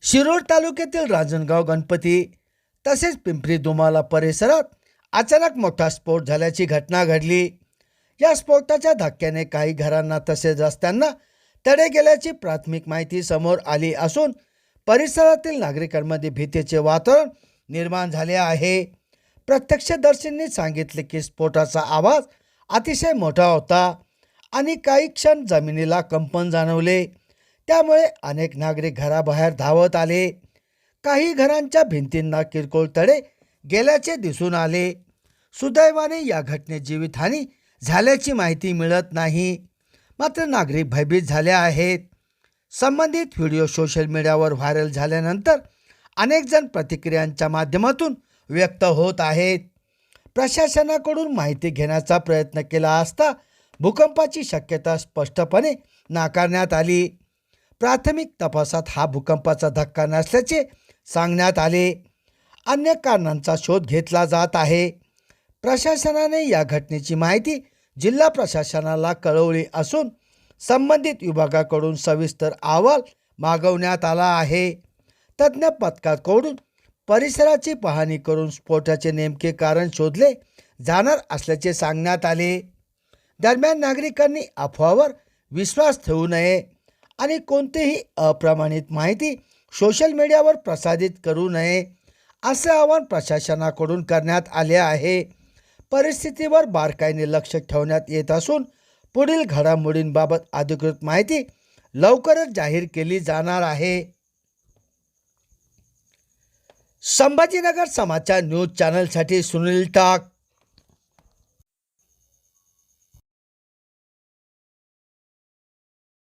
शिरूर तालुक्यातील रांजणगाव गणपती तसेच पिंपरी दुमाला परिसरात अचानक मोठा स्फोट झाल्याची घटना घडली। या स्फोटाच्या धक्क्याने काही घरांना तसेच रस्त्यांना तडे गेल्याची प्राथमिक माहिती समोर आली असून परिसरातील नागरिकांमध्ये भीतीचे वातावरण निर्माण झाले आहे। प्रत्यक्षदर्शींनी सांगितले की स्फोटाचा आवाज अतिशय मोठा होता आणि काही क्षण जमिनीला कंपन जाणवले। त्यामुळे अनेक नागरिक घराबाहेर धावत आले। काही घरांच्या भिंतींना किरकोळ तडे गेल्याचे दिसून आले। सुदैवाने या घटनेत जीवितहानी झाल्याची माहिती मिळत नाही, मात्र नागरिक भयभीत झाले आहेत। संबंधित व्हिडिओ सोशल मीडियावर व्हायरल झाल्यानंतर अनेक जण प्रतिक्रियांच्या माध्यमातून व्यक्त होत आहेत। प्रशासनाकडून माहिती घेण्याचा प्रयत्न केला असता भूकंपाची शक्यता स्पष्टपणे नाकारण्यात आली। प्राथमिक तपासात हा भूकंपाचा धक्का नसल्याचे सांगण्यात आले। अन्य कारणांचा शोध घेतला जात आहे। प्रशासनाने या घटनेची माहिती जिल्हा प्रशासनाला कळवली असून संबंधित विभागाकडून सविस्तर अहवाल मागवण्यात आला आहे। तज्ञ पथकाकडून परिसराची पाहणी करून स्फोटाचे नेमके कारण शोधले जाणार असल्याचे सांगण्यात आले। दरम्यान नागरिकांनी अफवावर विश्वास ठेवू नये आणि कोणतीही अप्रमाणित माहिती सोशल मीडियावर प्रसारित करू नये असे आवाहन प्रशासनाकडून करण्यात आले आहे। परिस्थितीवर बारकाईने लक्ष ठेवण्यात येत असून पुढील घडामोडींबाबत अधिकृत माहिती लवकरच जाहीर केली जाणार आहे। संभाजीनगर समाचार न्यूज चॅनलसाठी सुनील टाक।